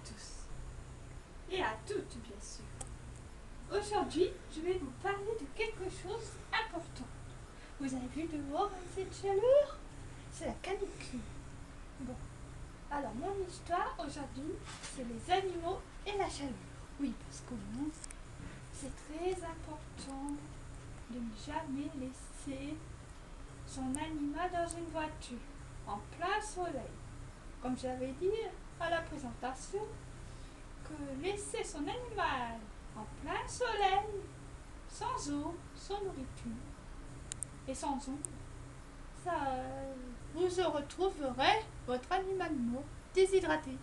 tous et à toutes bien sûr. Aujourd'hui, je vais vous parler de quelque chose d'important. Vous avez vu dehors cette chaleur? C'est la canicule. Bon, alors mon histoire aujourd'hui, c'est les animaux et la chaleur. Oui, parce que bon, c'est très important de ne jamais laisser son animal dans une voiture en plein soleil. Comme j'avais dit à la présentation, que laisser son animal en plein soleil, sans eau, sans nourriture et sans ombre, ça vous retrouverez votre animal mort, déshydraté.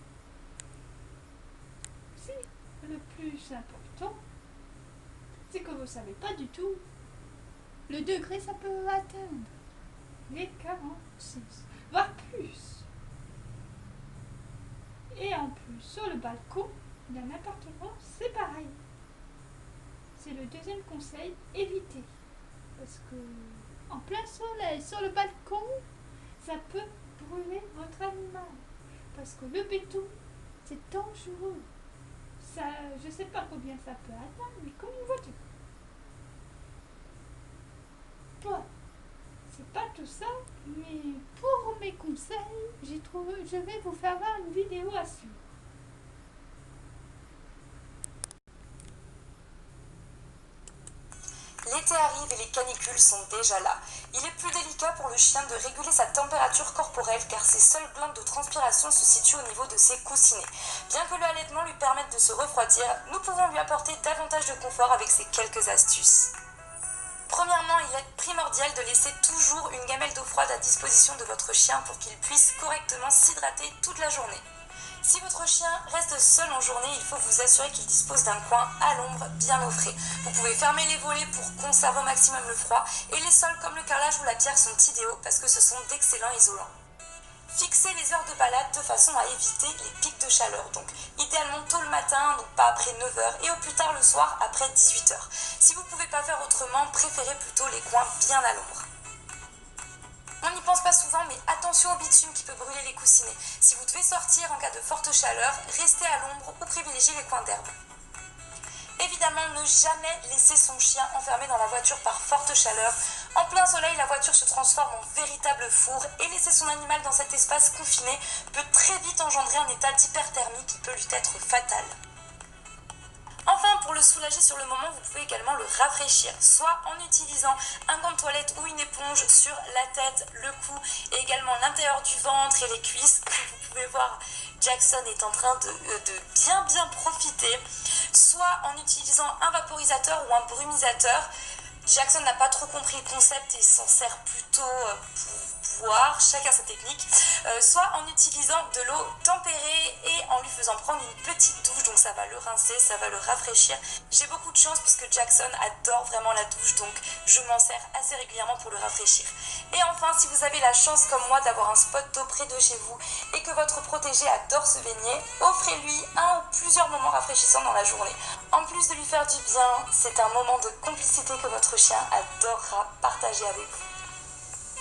Si, le plus important, c'est que vous ne savez pas du tout le degré ça peut atteindre. Les 46, voire plus. Et en plus, sur le balcon d'un appartement, c'est pareil. C'est le deuxième conseil, évitez. Parce que en plein soleil, sur le balcon, ça peut brûler votre animal. Parce que le béton, c'est dangereux. Ça, je ne sais pas combien ça peut atteindre, mais comme une voiture. Bon, c'est pas tout ça, mais pour mes conseils, je vais vous faire voir une vidéo à suivre. L'été arrive et les canicules sont déjà là. Il est plus délicat pour le chien de réguler sa température corporelle car ses seules glandes de transpiration se situent au niveau de ses coussinets. Bien que le allaitement lui permette de se refroidir, nous pouvons lui apporter davantage de confort avec ces quelques astuces. Premièrement, il est primordial de laisser toujours une gamelle d'eau froide à disposition de votre chien pour qu'il puisse correctement s'hydrater toute la journée. Si votre chien reste seul en journée, il faut vous assurer qu'il dispose d'un coin à l'ombre bien au frais. Vous pouvez fermer les volets pour conserver au maximum le froid et les sols comme le carrelage ou la pierre sont idéaux parce que ce sont d'excellents isolants. Fixez les heures de balade de façon à éviter les pics de chaleur, donc idéalement tôt le matin, donc pas après 9 h et au plus tard le soir après 18 h. Si vous ne pouvez pas faire autrement, préférez plutôt les coins bien à l'ombre. On n'y pense pas souvent, mais attention au bitume qui peut brûler les coussinets. Si vous devez sortir en cas de forte chaleur, restez à l'ombre ou privilégiez les coins d'herbe. Évidemment, ne jamais laisser son chien enfermé dans la voiture par forte chaleur. En plein soleil, la voiture se transforme en véritable four et laisser son animal dans cet espace confiné peut très vite engendrer un état d'hyperthermie qui peut lui être fatal. Enfin, pour le soulager sur le moment, vous pouvez également le rafraîchir, soit en utilisant un gant de toilette ou une éponge sur la tête, le cou et également l'intérieur du ventre et les cuisses. Vous pouvez voir, Jackson est en train de bien profiter, soit en utilisant un vaporisateur ou un brumisateur. Jackson n'a pas trop compris le concept et s'en sert plutôt pour boire, chacun sa technique, soit en utilisant de l'eau tempérée et en lui faisant prendre une petite douche, donc ça va le rincer, ça va le rafraîchir. J'ai beaucoup de chance puisque Jackson adore vraiment la douche, donc je m'en sers assez régulièrement pour le rafraîchir. Et enfin, si vous avez la chance comme moi d'avoir un spot d'eau près de chez vous et que votre protégé adore se baigner, offrez-lui un ou plusieurs moments rafraîchissants dans la journée. En plus de lui faire du bien, c'est un moment de complicité que votre chien adorera partager avec vous.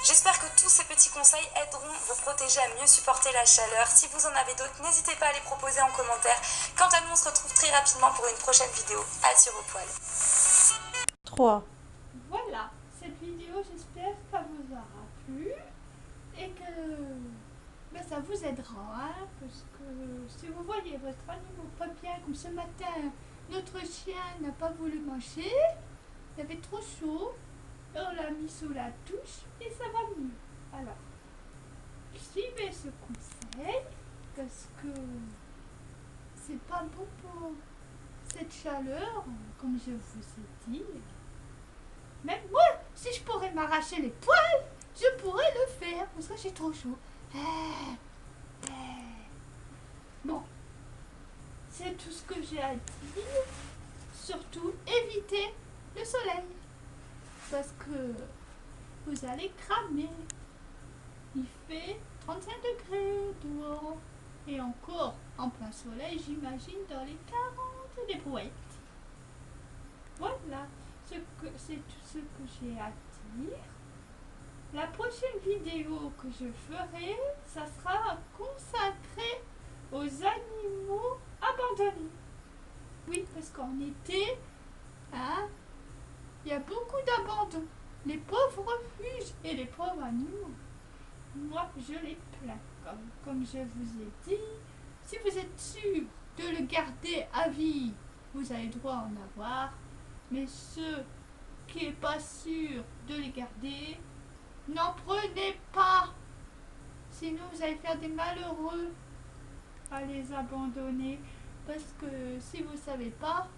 J'espère que tous ces petits conseils aideront vos protégés à mieux supporter la chaleur. Si vous en avez d'autres, n'hésitez pas à les proposer en commentaire. Quant à nous, on se retrouve très rapidement pour une prochaine vidéo. Assure au poil. 3. Voilà, cette vidéo, j'espère qu'elle vous aura plu et que ça vous aidera, hein, parce que si vous voyez votre animal pas bien, comme ce matin, notre chien n'a pas voulu manger, il avait trop chaud, on l'a mis sous la douche et ça va mieux. Alors, suivez ce conseil parce que c'est pas bon pour cette chaleur, comme je vous ai dit. Même moi, si je pourrais m'arracher les poils, je pourrais le faire parce que j'ai trop chaud. Bon, c'est tout ce que j'ai à dire. Surtout, évitez le soleil parce que vous allez cramer. Il fait 35 degrés dehors et encore en plein soleil, j'imagine dans les 40 des brouettes. Voilà, c'est tout ce que j'ai à dire. La prochaine vidéo que je ferai, ça sera consacré aux animaux abandonnés. Oui, parce qu'en été, hein, il y a beaucoup d'abandon. Les pauvres refuges et les pauvres animaux. Moi, je les plains. Comme je vous ai dit, si vous êtes sûr de le garder à vie, vous avez droit à en avoir. Mais ceux qui n'est pas sûr de les garder, n'en prenez pas. Sinon, vous allez faire des malheureux à les abandonner. Parce que si vous ne savez pas,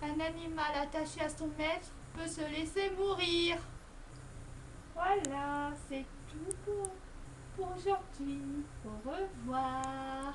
un animal attaché à son maître peut se laisser mourir. Voilà, c'est tout pour aujourd'hui. Au revoir.